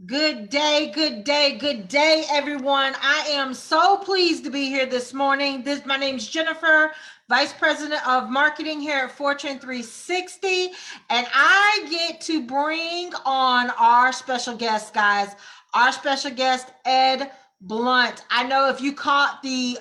Good day, good day, good day, everyone. I am so pleased to be here this morning. My name's Jennifer, Vice President of Marketing here at Fortune 360, and I get to bring on our special guest, guys. Our special guest, Ed Blunt. I know if you caught the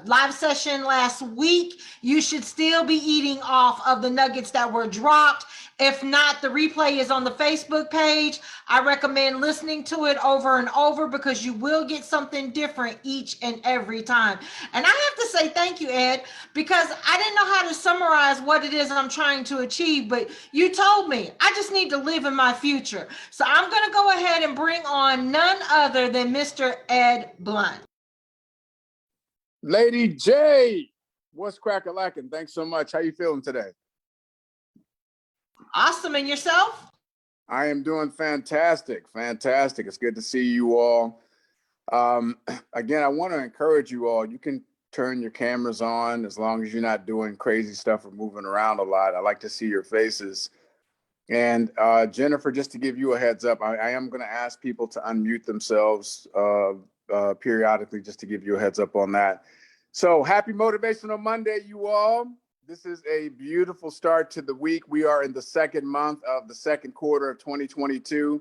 live session last week, you should still be eating off of the nuggets that were dropped. If not, the replay is on the Facebook page. I recommend listening to it over and over because you will get something different each and every time. And I have to say thank you, Ed, because I didn't know how to summarize what it is I'm trying to achieve, but you told me I just need to live in my future. So I'm going to go ahead and bring on none other than Mr. Ed Blunt. Lady J, what's crack-a-lackin'? Thanks so much. How you feeling today? Awesome. And yourself? I am doing fantastic. Fantastic. It's good to see you all. Again, I want to encourage you all. You can turn your cameras on as long as you're not doing crazy stuff or moving around a lot. I like to see your faces. And Jennifer, just to give you a heads up, I am going to ask people to unmute themselves periodically, just to give you a heads up on that. So happy Motivational Monday, you all. This is a beautiful start to the week. We are in the second month of the second quarter of 2022.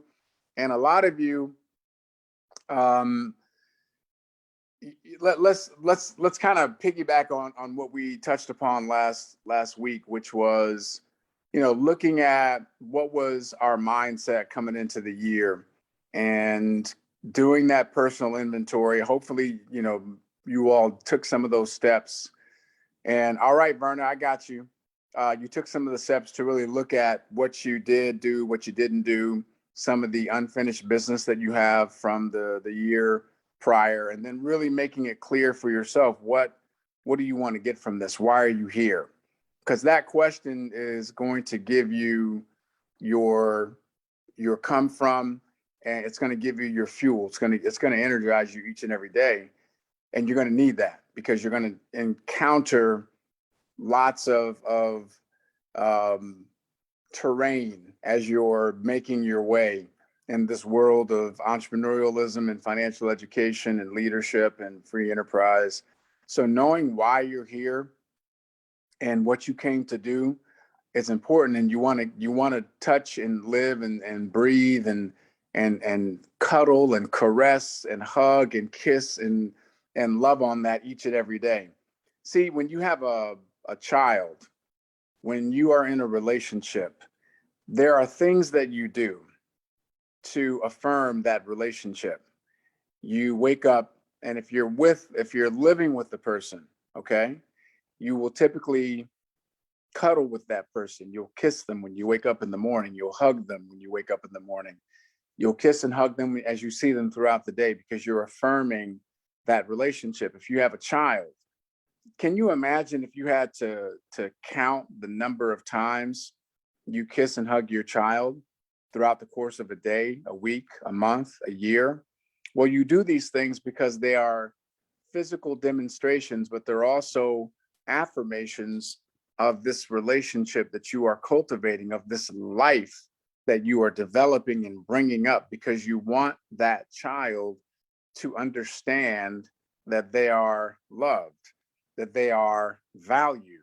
And a lot of you, let's kind of piggyback on what we touched upon last week, which was, looking at what was our mindset coming into the year and doing that personal inventory. Hopefully, you all took some of those steps. And all right, Verna, I got you. You took some of the steps to really look at what you did do, what you didn't do, some of the unfinished business that you have from the year prior, and then really making it clear for yourself, what do you want to get from this? Why are you here? Because that question is going to give you your come from, and it's going to give you your fuel. It's going to energize you each and every day. And you're going to need that because you're going to encounter lots of terrain as you're making your way in this world of entrepreneurialism and financial education and leadership and free enterprise. So knowing why you're here and what you came to do is important. And you want to touch and live and breathe and cuddle and caress and hug and kiss and love on that each and every day. See, when you have a child, when you are in a relationship, there are things that you do to affirm that relationship. You wake up, and if you're living with the person, okay, you will typically cuddle with that person. You'll kiss them when you wake up in the morning. You'll hug them when you wake up in the morning. You'll kiss and hug them as you see them throughout the day because you're affirming that relationship. If you have a child, can you imagine if you had to count the number of times you kiss and hug your child throughout the course of a day, a week, a month, a year? Well, you do these things because they are physical demonstrations, but they're also affirmations of this relationship that you are cultivating, of this life that you are developing and bringing up, because you want that child to understand that they are loved, that they are valued.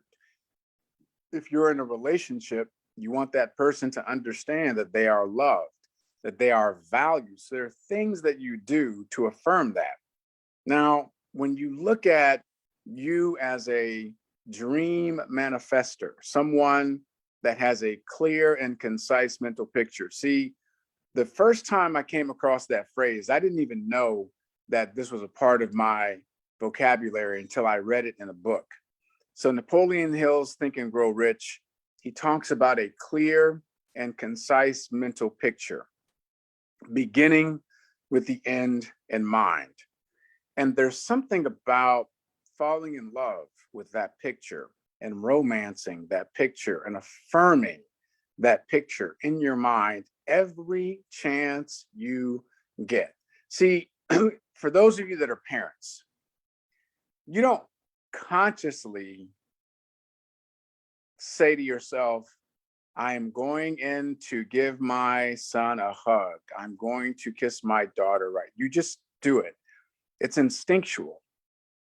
If you're in a relationship, you want that person to understand that they are loved, that they are valued. So there are things that you do to affirm that. Now, when you look at you as a dream manifester, someone that has a clear and concise mental picture. See, the first time I came across that phrase, I didn't even know that this was a part of my vocabulary until I read it in a book. So Napoleon Hill's Think and Grow Rich, he talks about a clear and concise mental picture, beginning with the end in mind. And there's something about falling in love with that picture and romancing that picture and affirming that picture in your mind every chance you get. See, for those of you that are parents, you don't consciously say to yourself, I am going in to give my son a hug. I'm going to kiss my daughter right. You just do it. It's instinctual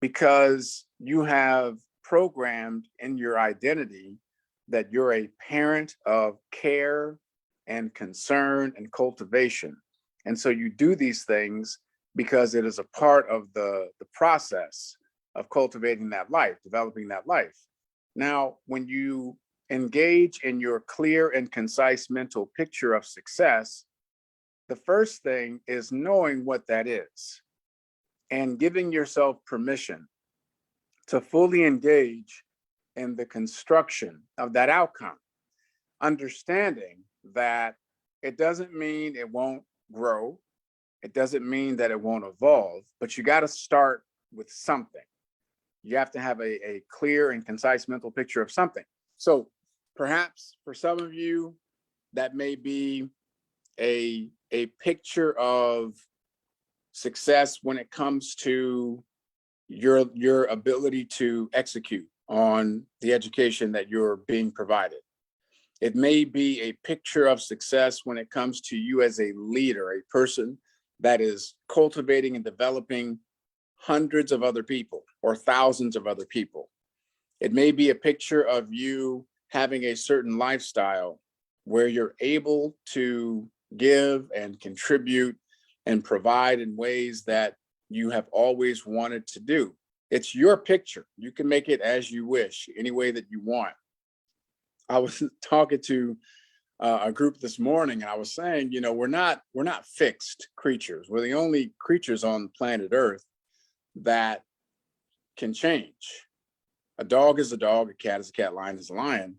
because you have programmed in your identity that you're a parent of care and concern and cultivation. And so you do these things because it is a part of the process of cultivating that life, developing that life. Now, when you engage in your clear and concise mental picture of success, the first thing is knowing what that is and giving yourself permission to fully engage in the construction of that outcome, understanding that it doesn't mean it won't grow. It doesn't mean that it won't evolve, but you got to start with something. You have to have a clear and concise mental picture of something. So perhaps for some of you, that may be a picture of success when it comes to your ability to execute on the education that you're being provided. It may be a picture of success when it comes to you as a leader, a person that is cultivating and developing hundreds of other people or thousands of other people. It may be a picture of you having a certain lifestyle where you're able to give and contribute and provide in ways that you have always wanted to do. It's your picture. You can make it as you wish, any way that you want. I was talking to a group this morning, and I was saying, you know, we're not fixed creatures. We're the only creatures on planet Earth that can change. A dog is a dog, a cat is a cat, lion is a lion.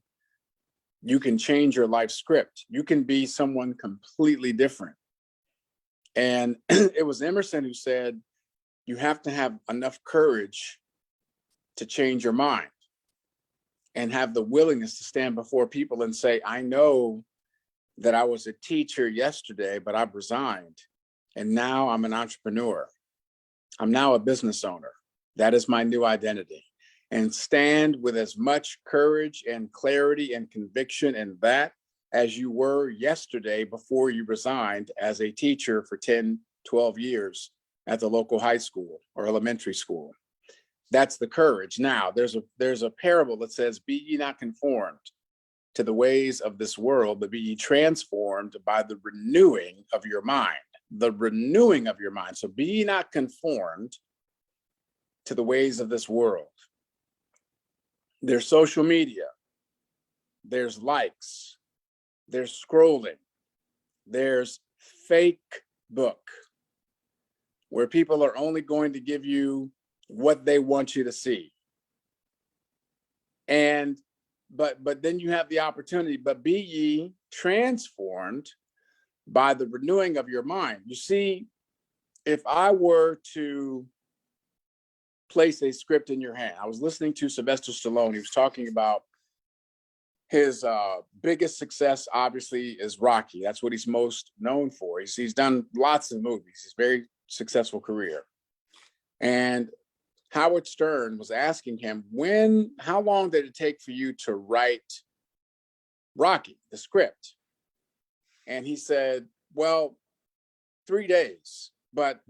You can change your life script. You can be someone completely different. And it was Emerson who said, you have to have enough courage to change your mind and have the willingness to stand before people and say, I know that I was a teacher yesterday, but I've resigned. And now I'm an entrepreneur. I'm now a business owner. That is my new identity. And stand with as much courage and clarity and conviction in that as you were yesterday before you resigned as a teacher for 10, 12 years at the local high school or elementary school. That's the courage. Now, there's a parable that says, be ye not conformed to the ways of this world, but be ye transformed by the renewing of your mind. The renewing of your mind. So be ye not conformed to the ways of this world. There's social media. There's likes. There's scrolling. There's Facebook, where people are only going to give you what they want you to see. And but then you have the opportunity, but be ye transformed by the renewing of your mind. You see, if I were to place a script in your hand, I was listening to Sylvester Stallone. He was talking about his biggest success, obviously, is Rocky. That's what he's most known for. He's done lots of movies. He's very successful career. And Howard Stern was asking him, how long did it take for you to write Rocky, the script? And he said, well, 3 days. But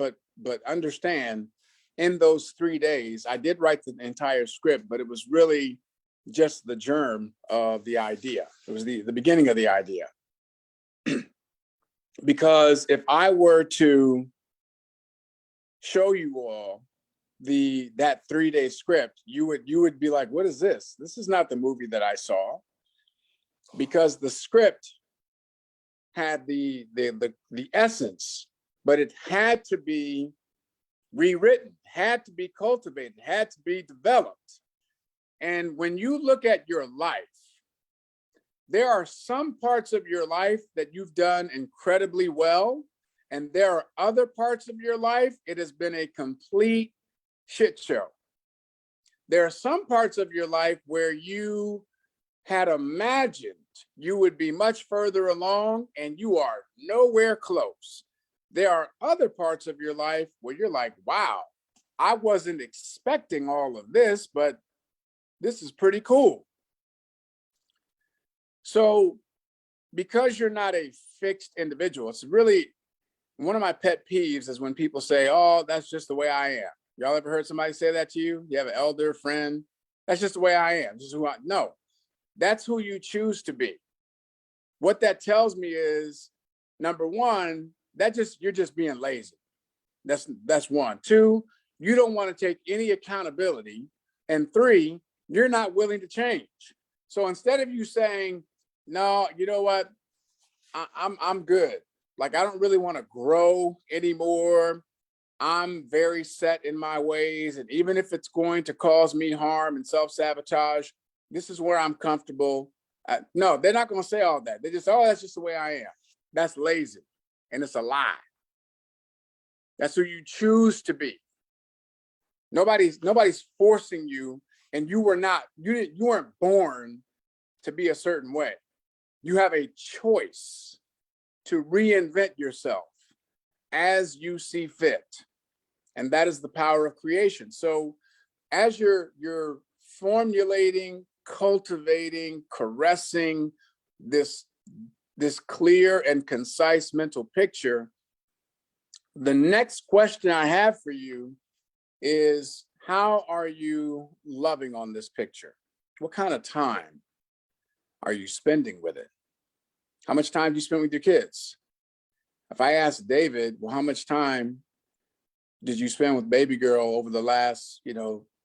understand, in those 3 days, I did write the entire script, but it was really just the germ of the idea. It was the beginning of the idea. Because if I were to show you all that 3-day script, you would be like, what is this? This is not the movie that I saw. Because the script had the essence, but it had to be rewritten, had to be cultivated, had to be developed. And when you look at your life, there are some parts of your life that you've done incredibly well, and there are other parts of your life it has been a complete shit show. There are some parts of your life where you had imagined you would be much further along and you are nowhere close. There are other parts of your life where you're like, wow, I wasn't expecting all of this, but this is pretty cool. So because you're not a fixed individual, it's really one of my pet peeves is when people say, oh, that's just the way I am. Y'all ever heard somebody say that to you? You have an elder friend. That's just the way I am. Just who I no, that's who you choose to be. What that tells me is, number one, you're just being lazy. That's one. Two, you don't want to take any accountability. And three, you're not willing to change. So instead of you saying, no, you know what? I'm good. Like, I don't really want to grow anymore. I'm very set in my ways. And even if it's going to cause me harm and self-sabotage, this is where I'm comfortable. No, they're not going to say all that. They just, oh, that's just the way I am. That's lazy. And it's a lie. That's who you choose to be. Nobody's forcing you, and you weren't born to be a certain way. You have a choice to reinvent yourself as you see fit. And that is the power of creation. So as you're formulating, cultivating, caressing this clear and concise mental picture, the next question I have for you is, how are you loving on this picture? What kind of time are you spending with it? How much time do you spend with your kids? If I asked David, well, how much time did you spend with baby girl over the last,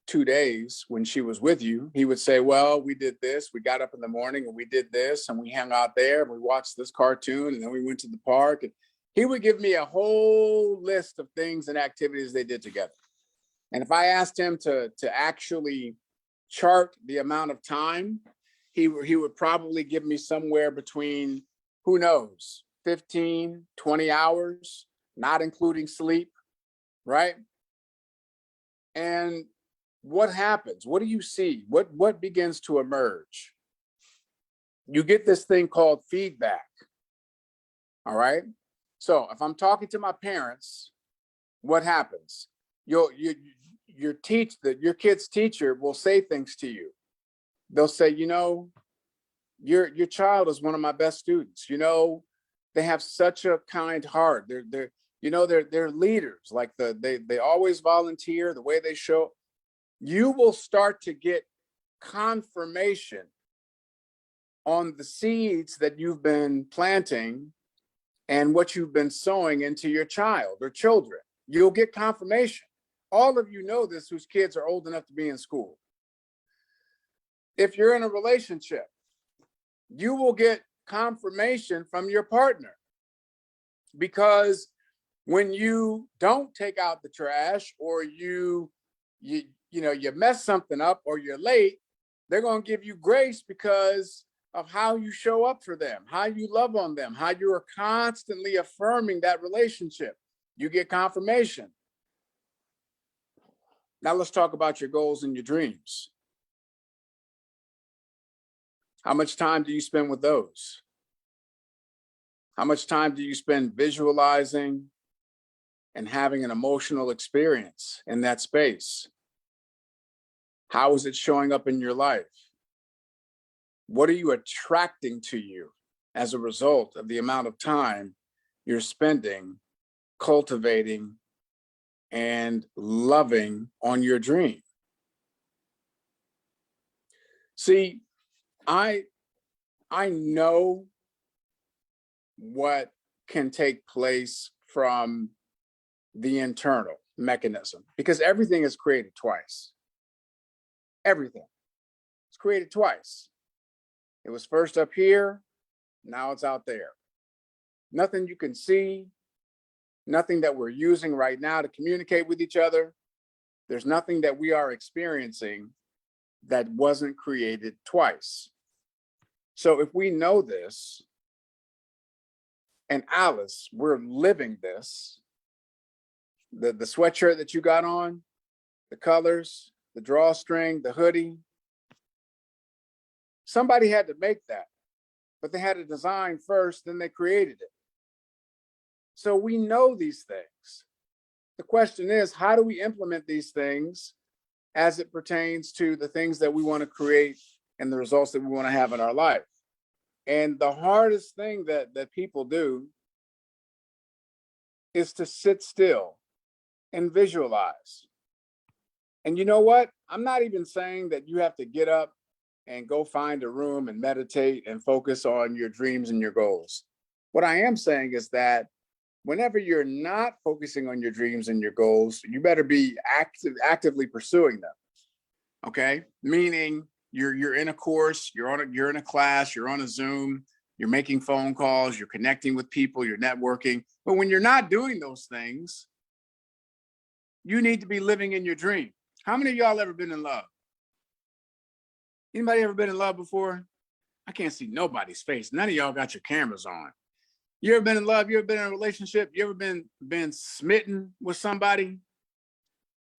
2 days when she was with you? He would say, well, we did this. We got up in the morning and we did this, and we hung out there and we watched this cartoon, and then we went to the park. And he would give me a whole list of things and activities they did together. And if I asked him to actually chart the amount of time, he would probably give me somewhere between, who knows, 15, 20 hours, not including sleep, right? And what happens? What do you see? What begins to emerge? You get this thing called feedback, all right? So if I'm talking to my parents, what happens? Your kid's teacher will say things to you. They'll say, your child is one of my best students. They have such a kind heart. They're leaders. Like they always volunteer, the way they show. You will start to get confirmation on the seeds that you've been planting and what you've been sowing into your child or children. You'll get confirmation. All of you know this whose kids are old enough to be in school. If you're in a relationship, you will get confirmation from your partner, because when you don't take out the trash, or you mess something up, or you're late, they're going to give you grace because of how you show up for them, how you love on them, how you are constantly affirming that relationship. You get confirmation. Now let's talk about your goals and your dreams. How much time do you spend with those? How much time do you spend visualizing and having an emotional experience in that space? How is it showing up in your life? What are you attracting to you as a result of the amount of time you're spending cultivating and loving on your dream? See, I know what can take place from the internal mechanism, because everything is created twice. Everything is created twice. It was first up here, now it's out there. Nothing you can see, nothing that we're using right now to communicate with each other. There's nothing that we are experiencing that wasn't created twice. So if we know this, and Alice, we're living this, the sweatshirt that you got on, the colors, the drawstring, the hoodie, somebody had to make that, but they had a design first, then they created it. So we know these things. The question is, how do we implement these things as it pertains to the things that we want to create and the results that we want to have in our life? And the hardest thing that people do is to sit still and visualize. And you know what? I'm not even saying that you have to get up and go find a room and meditate and focus on your dreams and your goals. What I am saying is that whenever you're not focusing on your dreams and your goals, you better be actively pursuing them. Okay? Meaning you're in a course, you're in a class, you're on a Zoom, you're making phone calls, you're connecting with people, you're networking. But when you're not doing those things, you need to be living in your dream. How many of y'all ever been in love? Anybody ever been in love before? I can't see nobody's face. None of y'all got your cameras on. You ever been in love? You ever been in a relationship? You ever been smitten with somebody?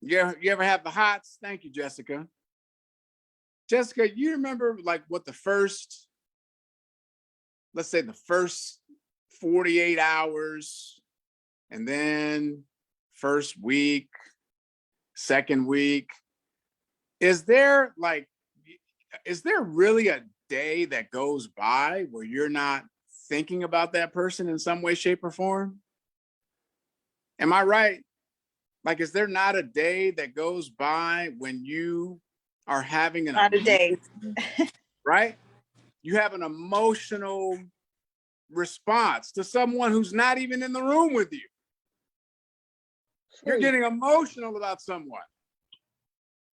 You ever have the hots? Thank you, Jessica. Jessica, you remember like what the first, let's say the first 48 hours, and then first week, second week, is there really a day that goes by where you're not thinking about that person in some way, shape, or form? Am I right? Like, is there not a day that goes by when you are having an Not a day. right? You have an emotional response to someone who's not even in the room with you. You're getting emotional about someone.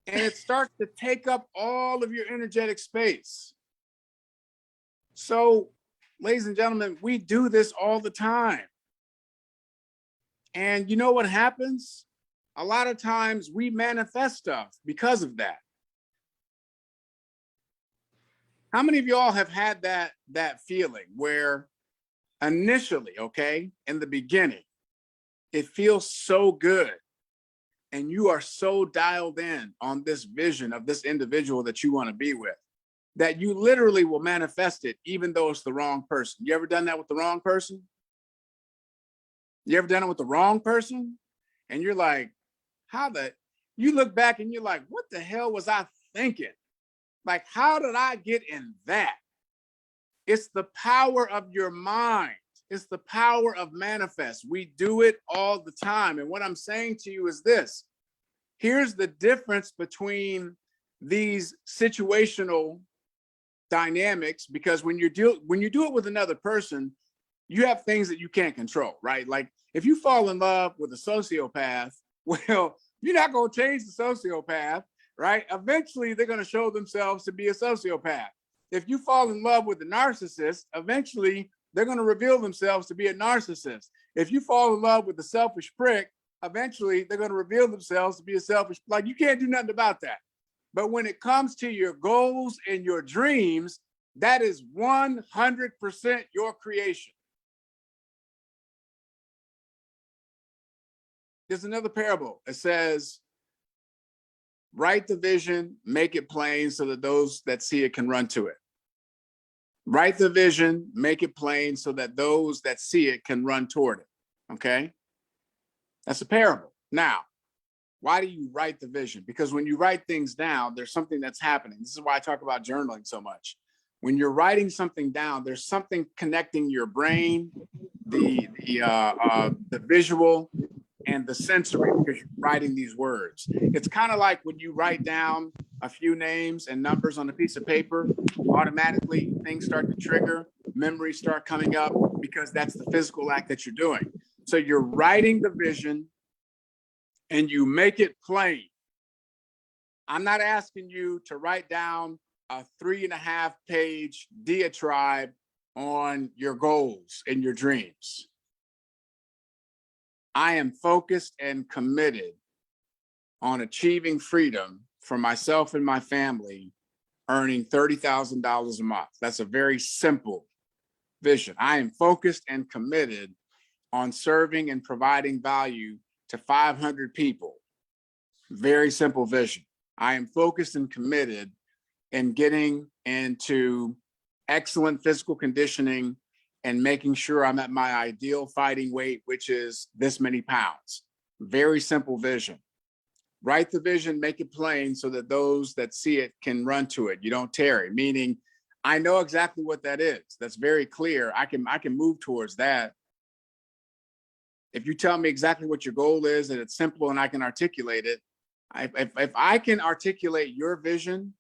And it starts to take up all of your energetic space. So, ladies and gentlemen, we do this all the time. And you know what happens? A lot of times we manifest stuff because of that. How many of y'all have had that feeling where initially, okay, in the beginning, it feels so good and you are so dialed in on this vision of this individual that you want to be with that you literally will manifest it even though it's the wrong person? You ever done that with the wrong person? You ever done it with the wrong person? And you're like, you look back and you're like, what the hell was I thinking? Like, how did I get in that? It's the power of your mind. It's the power of manifest. We do it all the time. And what I'm saying to you is this. Here's the difference between these situational dynamics, because when you do it with another person, you have things that you can't control, right? Like if you fall in love with a sociopath, well, you're not going to change the sociopath, right? Eventually, they're going to show themselves to be a sociopath. If you fall in love with a narcissist, eventually they're going to reveal themselves to be a narcissist. If you fall in love with a selfish prick, eventually they're going to reveal themselves to be a selfish, like you can't do nothing about that. But when it comes to your goals and your dreams, that is 100% your creation. There's another parable. It says, write the vision, make it plain so that those that see it can run to it. Write the vision, make it plain so that those that see it can run toward it. Okay? That's a parable. Now, why do you write the vision? Because when you write things down, there's something that's happening. This is why I talk about journaling so much. When you're writing something down, there's something connecting your brain, the visual, and the sensory, because you're writing these words. It's kind of like when you write down a few names and numbers on a piece of paper, automatically things start to trigger, memories start coming up, because that's the physical act that you're doing. So you're writing the vision and you make it plain. I'm not asking you to write down a 3.5-page diatribe on your goals and your dreams. I am focused and committed on achieving freedom for myself and my family, earning $30,000 a month. That's a very simple vision. I am focused and committed on serving and providing value to 500 people. Very simple vision. I am focused and committed in getting into excellent physical conditioning and making sure I'm at my ideal fighting weight, which is this many pounds. Very simple vision. Write the vision, make it plain so that those that see it can run to it. You don't tarry, meaning I know exactly what that is. That's very clear. I can move towards that. If you tell me exactly what your goal is and it's simple and I can articulate it, if I can articulate your vision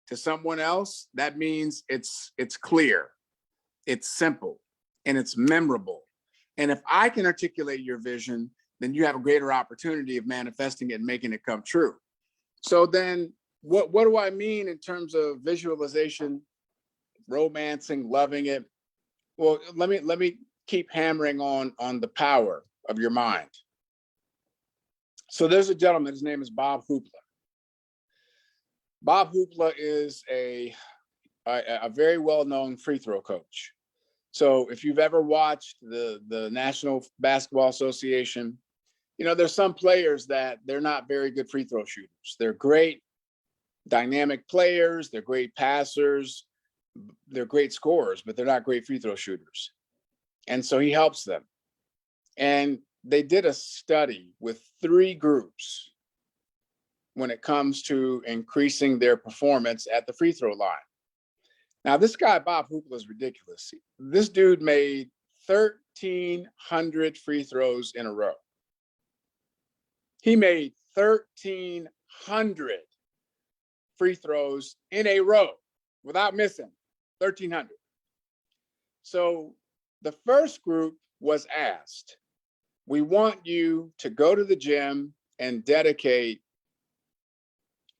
to someone else, that means it's clear, it's simple, and it's memorable. And if I can articulate your vision, then you have a greater opportunity of manifesting it and making it come true. So then what do I mean in terms of visualization, romancing, loving it? Well, let me keep hammering on the power of your mind. So there's a gentleman, his name is Bob Hoopla. Bob Hoopla is a very well-known free throw coach. So if you've ever watched the National Basketball Association, you know, there's some players that they're not very good free throw shooters. They're great dynamic players, they're great passers, they're great scorers, but they're not great free throw shooters. And so he helps them. And they did a study with 3 groups when it comes to increasing their performance at the free throw line. Now, this guy, Bob Hoopla, is ridiculous. This dude made 1,300 free throws in a row. He made 1,300 free throws in a row without missing, 1,300. So the first group was asked, we want you to go to the gym and dedicate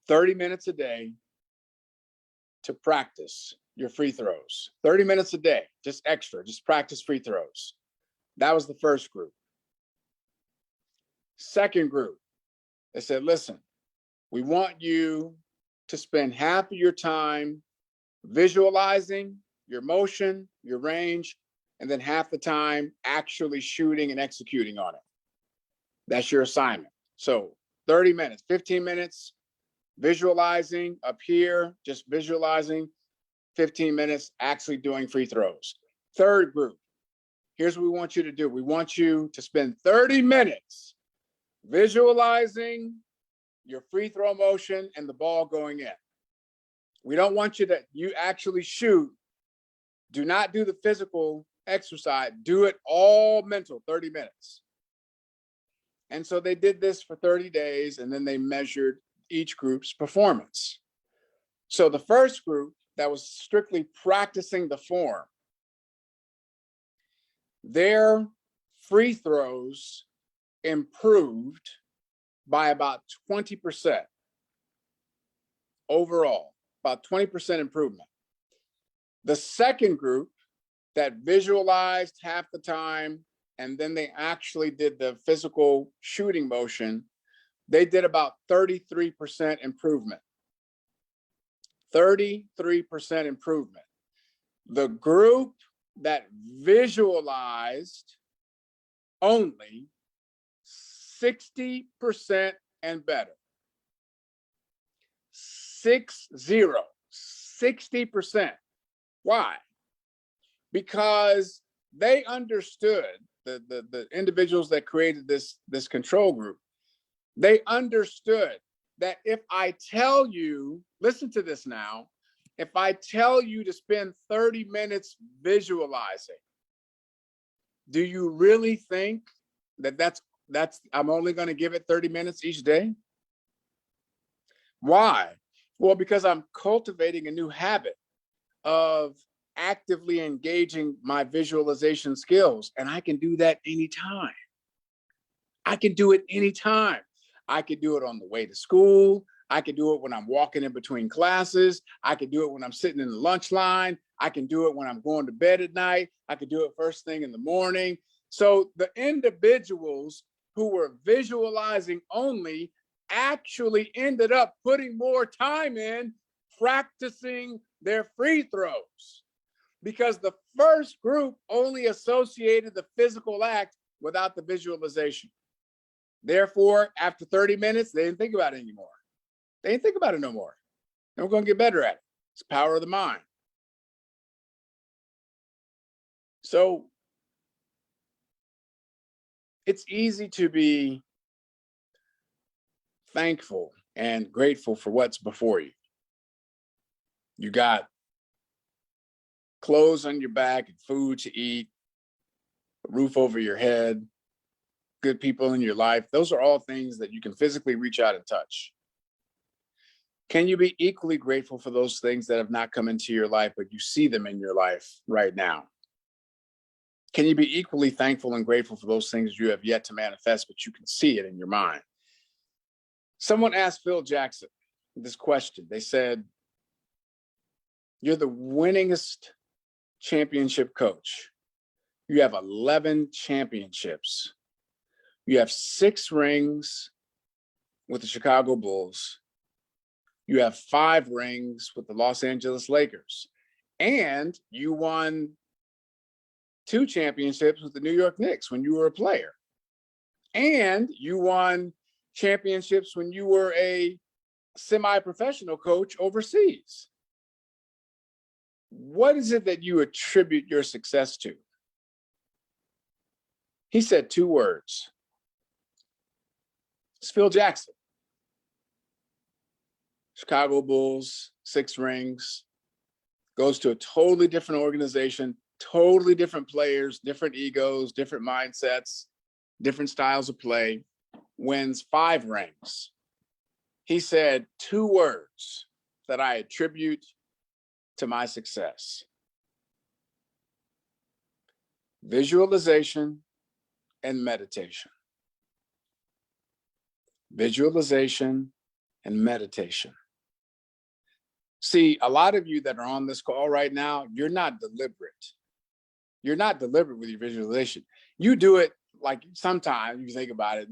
30 minutes a day to practice your free throws. 30 minutes a day, just extra, just practice free throws. That was the first group. Second group, they said, listen, we want you to spend half of your time visualizing your motion, your range, and then half the time actually shooting and executing on it. That's your assignment. So 30 minutes, 15 minutes, visualizing up here, just visualizing, 15 minutes actually doing free throws. Third group, here's what we want you to do. We want you to spend 30 minutes visualizing your free throw motion and the ball going in. We don't want you actually shoot. Do not do the physical exercise. Do it all mental, 30 minutes. And so they did this for 30 days, and then they measured each group's performance. So the first group that was strictly practicing the form, their free throws improved by about 20% overall, about 20% improvement. The second group that visualized half the time, and then they actually did the physical shooting motion, they did about 33% improvement. 33% improvement. The group that visualized only, 60% and better. 60%. Why? Because they understood, the individuals that created this control group, they understood that if I tell you, listen to this now, if I tell you to spend 30 minutes visualizing, do you really think that's I'm only going to give it 30 minutes each day? Why? Well, because I'm cultivating a new habit of actively engaging my visualization skills, and I can do that anytime. I can do it anytime. I could do it on the way to school. I could do it when I'm walking in between classes. I could do it when I'm sitting in the lunch line. I can do it when I'm going to bed at night. I could do it first thing in the morning. So the individuals who were visualizing only actually ended up putting more time in practicing their free throws, because the first group only associated the physical act without the visualization. Therefore, after 30 minutes, they didn't think about it anymore. They didn't think about it no more. And we're going to get better at it. It's the power of the mind. So it's easy to be thankful and grateful for what's before you. You got clothes on your back and food to eat, a roof over your head, good people in your life. Those are all things that you can physically reach out and touch. Can you be equally grateful for those things that have not come into your life, but you see them in your life right now? Can you be equally thankful and grateful for those things you have yet to manifest, but you can see it in your mind? Someone asked Phil Jackson this question. They said, you're the winningest championship coach. You have 11 championships. You have 6 rings with the Chicago Bulls. You have 5 rings with the Los Angeles Lakers. And you won 2 championships with the New York Knicks when you were a player. And you won championships when you were a semi-professional coach overseas. What is it that you attribute your success to? He said 2 words. It's Phil Jackson. Chicago Bulls, 6 rings, goes to a totally different organization, totally different players, different egos, different mindsets, different styles of play, wins 5 rings. He said 2 words that I attribute to my success: visualization and meditation. Visualization and meditation. See, a lot of you that are on this call right now, you're not deliberate. You're not deliberate with your visualization. You do it like sometimes you think about it,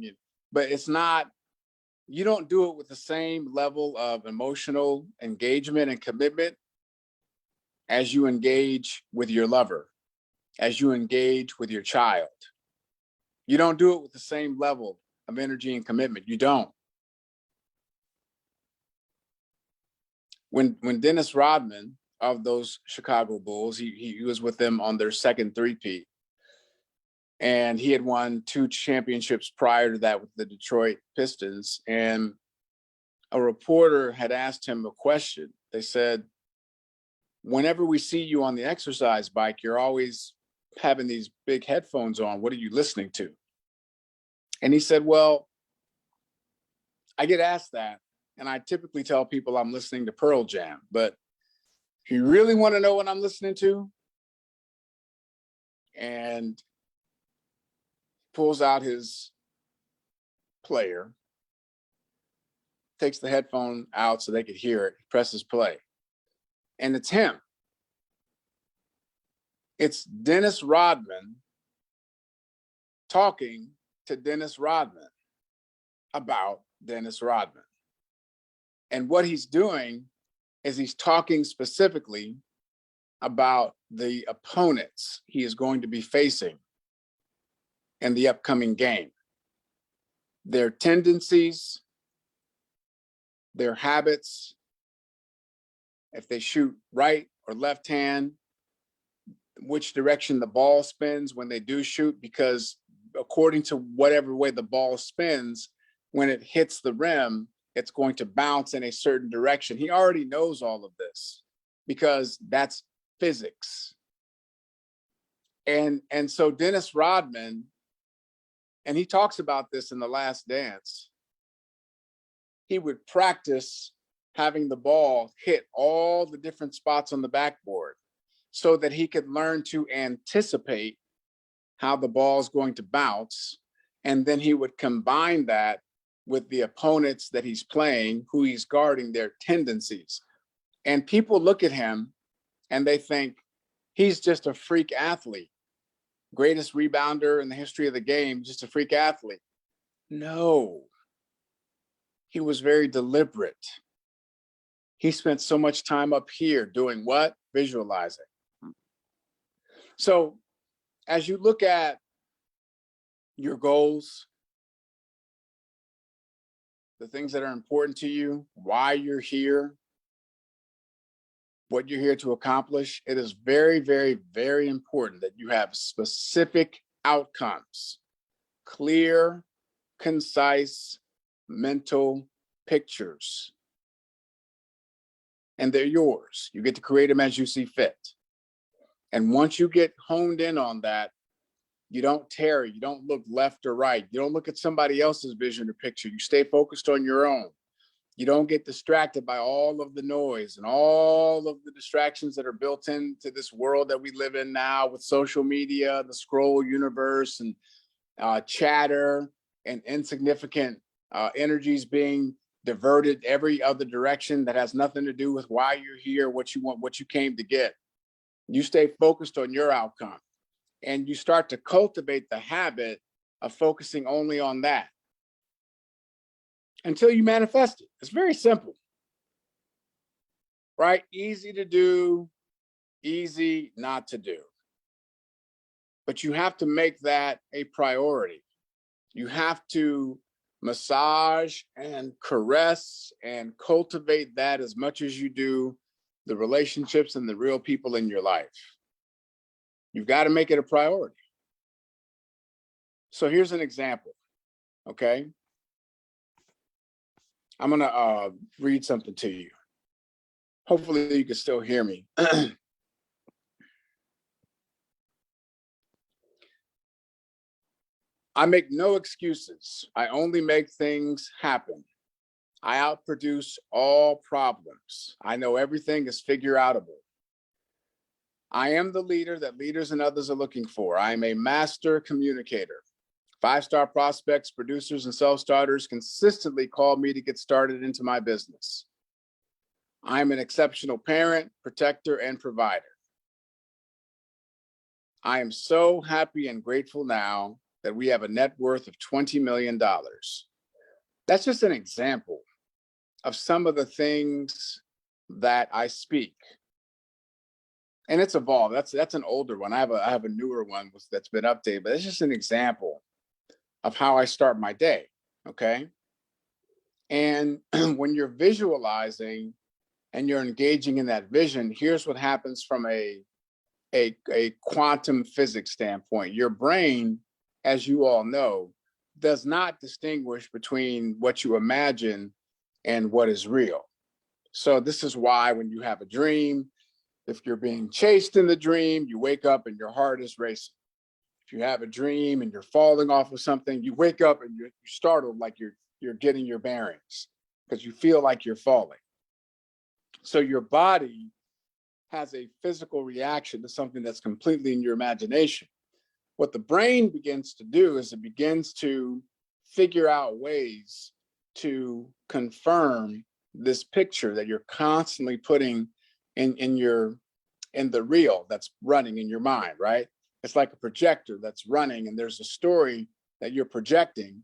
but it's not, you don't do it with the same level of emotional engagement and commitment as you engage with your lover, as you engage with your child. You don't do it with the same level of energy and commitment. You don't. When Dennis Rodman of those Chicago Bulls, he was with them on their second three-peat. And he had won 2 championships prior to that with the Detroit Pistons. And a reporter had asked him a question. They said, whenever we see you on the exercise bike, you're always having these big headphones on. What are you listening to? And he said, well, I get asked that. And I typically tell people I'm listening to Pearl Jam. But if you really want to know what I'm listening to, and pulls out his player, takes the headphone out so they could hear it, presses play. And it's him. It's Dennis Rodman talking to Dennis Rodman about Dennis Rodman. And what he's doing is he's talking specifically about the opponents he is going to be facing in the upcoming game, their tendencies, their habits, if they shoot right or left hand, which direction the ball spins when they do shoot, because according to whatever way the ball spins, when it hits the rim, it's going to bounce in a certain direction. He already knows all of this because that's physics. And so Dennis Rodman, and he talks about this in The Last Dance, he would practice having the ball hit all the different spots on the backboard so that he could learn to anticipate how the ball is going to bounce. And then he would combine that with the opponents that he's playing, who he's guarding, their tendencies. And people look at him and they think he's just a freak athlete, greatest rebounder in the history of the game, just a freak athlete. No, he was very deliberate. He spent so much time up here doing what? Visualizing. So as you look at your goals, the things that are important to you, why you're here, what you're here to accomplish, it is very, very, very important that you have specific outcomes, clear, concise, mental pictures. And they're yours. You get to create them as you see fit. And once you get honed in on that, you don't tarry, you don't look left or right, you don't look at somebody else's vision or picture, you stay focused on your own. You don't get distracted by all of the noise and all of the distractions that are built into this world that we live in now with social media, the scroll universe, and chatter and insignificant energies being diverted every other direction that has nothing to do with why you're here, what you want, what you came to get. You stay focused on your outcome, and you start to cultivate the habit of focusing only on that until you manifest it. It's very simple, right? Easy to do, easy not to do. But you have to make that a priority. You have to massage and caress and cultivate that as much as you do the relationships and the real people in your life. You've got to make it a priority. So here's an example, okay? I'm gonna read something to you. Hopefully you can still hear me. I make no excuses. I only make things happen. I outproduce all problems. I know everything is figure outable. I am the leader that leaders and others are looking for. I am a master communicator. 5-star prospects, producers, and self-starters consistently call me to get started into my business. I'm an exceptional parent, protector, and provider. I am so happy and grateful now that we have a net worth of $20 million. That's just an example of some of the things that I speak. And it's evolved. That's an older one. I have a newer one that's been updated, but it's just an example of how I start my day. Okay. And when you're visualizing and you're engaging in that vision, here's what happens from a quantum physics standpoint. Your brain, as you all know, does not distinguish between what you imagine and what is real. So this is why when you have a dream, if you're being chased in the dream, you wake up and your heart is racing. If you have a dream and you're falling off of something, you wake up and you're startled, like you're getting your bearings because you feel like you're falling. So your body has a physical reaction to something that's completely in your imagination. What the brain begins to do is it begins to figure out ways to confirm this picture that you're constantly putting in the reel that's running in your mind, right? It's like a projector that's running and there's a story that you're projecting.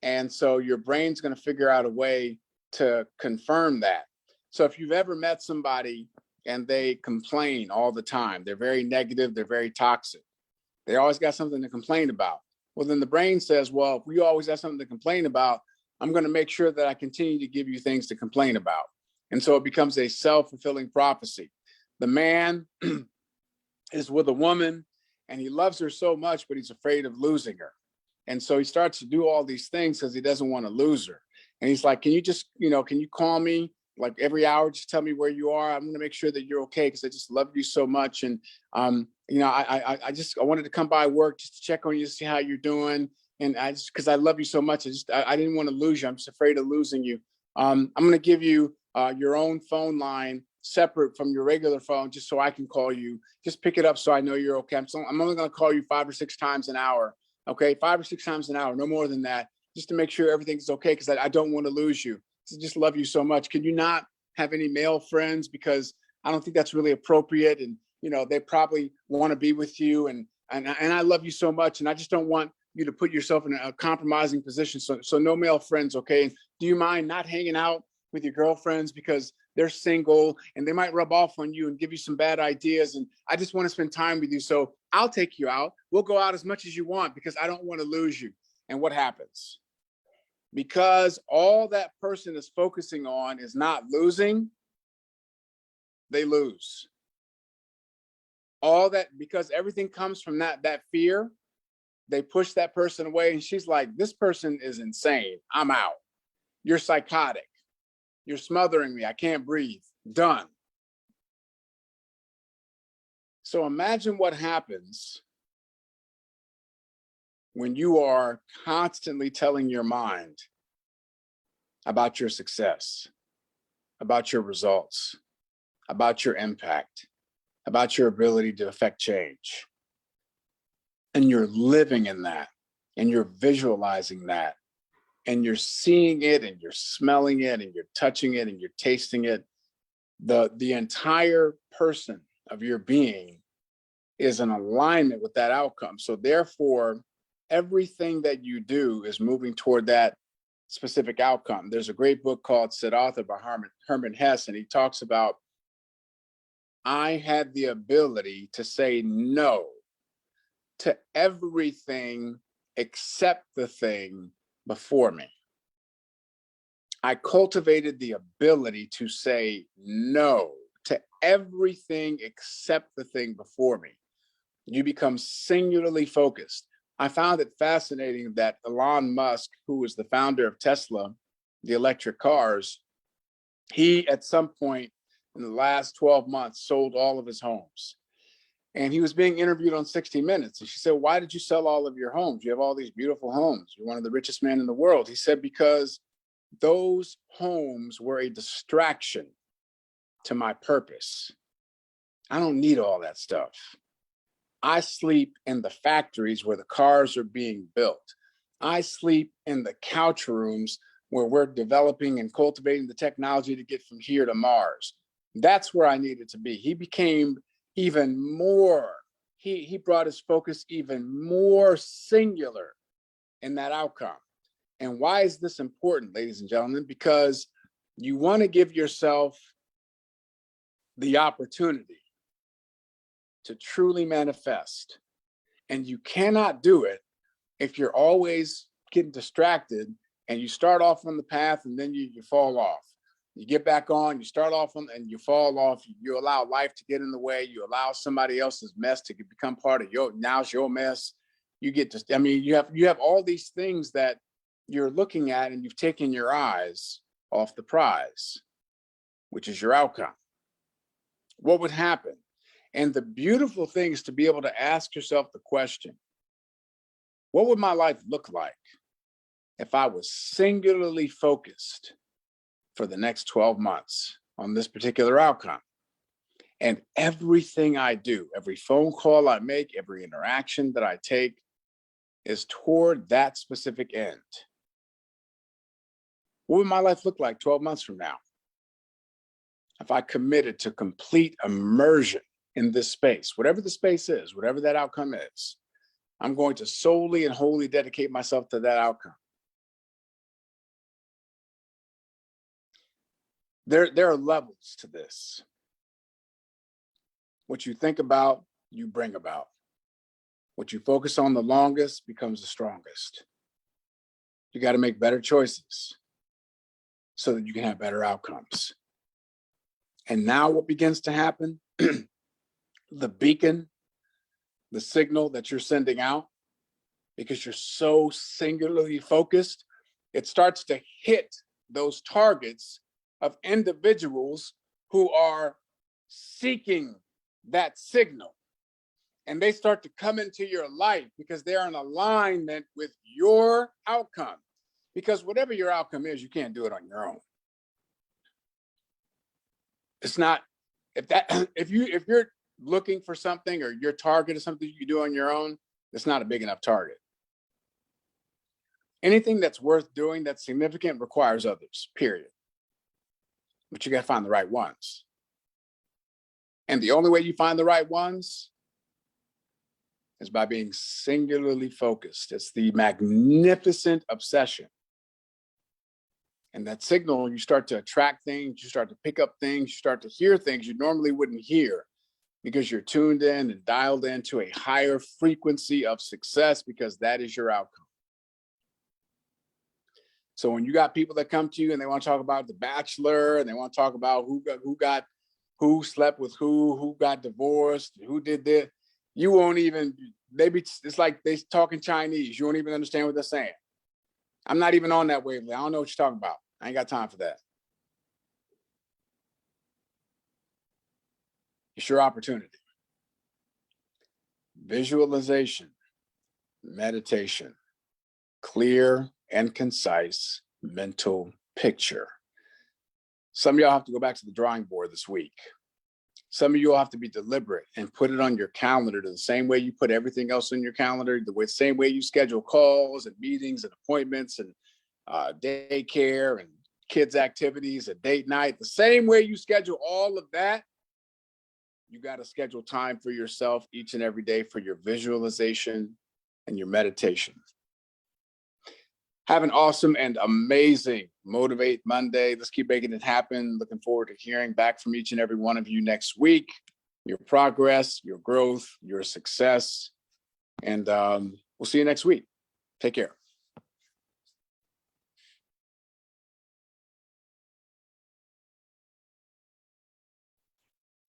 And so your brain's going to figure out a way to confirm that. So if you've ever met somebody and they complain all the time, they're very negative, they're very toxic, they always got something to complain about. Well, then the brain says, well, if we always have something to complain about, I'm going to make sure that I continue to give you things to complain about. And so it becomes a self-fulfilling prophecy. The man is with a woman and he loves her so much, but he's afraid of losing her. And so he starts to do all these things because he doesn't want to lose her. And he's like, can you just, can you call me like every hour? Just tell me where you are. I'm going to make sure that you're okay because I just love you so much. And, I wanted to come by work just to check on you to see how you're doing. And because I love you so much, I didn't want to lose you. I'm just afraid of losing you. I'm going to give you your own phone line separate from your regular phone, just so I can call you. Just pick it up so I know you're okay. I'm only going to call you 5 or 6 times an hour. Okay, 5 or 6 times an hour, no more than that, just to make sure everything's okay because I don't want to lose you. I just love you so much. Can you not have any male friends? Because I don't think that's really appropriate. And, they probably want to be with you. And I love you so much. And I just don't want you to put yourself in a compromising position. So no male friends, okay? And do you mind not hanging out with your girlfriends because they're single and they might rub off on you and give you some bad ideas? And I just want to spend time with you. So I'll take you out. We'll go out as much as you want because I don't want to lose you. And what happens? Because all that person is focusing on is not losing, they lose. All that, because everything comes from that fear, they push that person away. And she's like, this person is insane. I'm out. You're psychotic. You're smothering me. I can't breathe. Done. So imagine what happens when you are constantly telling your mind about your success, about your results, about your impact, about your ability to affect change. And you're living in that, and you're visualizing that, and you're seeing it, and you're smelling it, and you're touching it, and you're tasting it. The entire person of your being is in alignment with that outcome. So therefore, everything that you do is moving toward that specific outcome. There's a great book called Siddhartha by Herman Hesse, and he talks about, I had the ability to say no to everything except the thing before me. I cultivated the ability to say no to everything except the thing before me. You become singularly focused. I found it fascinating that Elon Musk, who is the founder of Tesla, the electric cars, he at some point in the last 12 months sold all of his homes. And he was being interviewed on 60 Minutes. And she said, why did you sell all of your homes? You have all these beautiful homes. You're one of the richest men in the world. He said, because those homes were a distraction to my purpose. I don't need all that stuff. I sleep in the factories where the cars are being built. I sleep in the couch rooms where we're developing and cultivating the technology to get from here to Mars. That's where I needed to be. He became even more, he brought his focus even more singular in that outcome. And why is this important, ladies and gentlemen? Because you want to give yourself the opportunity to truly manifest. And you cannot do it if you're always getting distracted and you start off on the path and then you fall off. You get back on, you start off on and you fall off. You allow life to get in the way. You allow somebody else's mess to become part of now's your mess. You get to, you have all these things that you're looking at and you've taken your eyes off the prize, which is your outcome. What would happen? And the beautiful thing is to be able to ask yourself the question, what would my life look like if I was singularly focused for the next 12 months on this particular outcome? And everything I do, every phone call I make, every interaction that I take is toward that specific end. What would my life look like 12 months from now if I committed to complete immersion in this space, whatever the space is, whatever that outcome is? I'm going to solely and wholly dedicate myself to that outcome. There are levels to this. What you think about, you bring about. What you focus on the longest becomes the strongest. You got to make better choices so that you can have better outcomes. And now what begins to happen, the beacon, the signal that you're sending out, because you're so singularly focused, it starts to hit those targets of individuals who are seeking that signal. And they start to come into your life because they're in alignment with your outcome. Because whatever your outcome is, you can't do it on your own. It's not, if you're looking for something or your target is something you can do on your own, it's not a big enough target. Anything that's worth doing that's significant requires others, period. But you got to find the right ones. And the only way you find the right ones is by being singularly focused. It's the magnificent obsession. And that signal, you start to attract things, you start to pick up things, you start to hear things you normally wouldn't hear because you're tuned in and dialed into a higher frequency of success because that is your outcome. So when you got people that come to you and they want to talk about The Bachelor and they want to talk about who slept with who got divorced, who did this, you won't even, it's like they talking Chinese. You won't even understand what they're saying. I'm not even on that wavelength. I don't know what you're talking about. I ain't got time for that. It's your opportunity. visualization, meditation, clear and concise mental picture. Some of y'all have to go back to the drawing board this week. Some of you will have to be deliberate and put it on your calendar the same way you put everything else on your calendar, the same way you schedule calls and meetings and appointments and daycare and kids' activities and date night. The same way you schedule all of that, you got to schedule time for yourself each and every day for your visualization and your meditation. Have an awesome and amazing Motivate Monday. Let's keep making it happen. Looking forward to hearing back from each and every one of you next week. Your progress, your growth, your success. And we'll see you next week. Take care.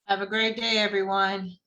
Have a great day, everyone.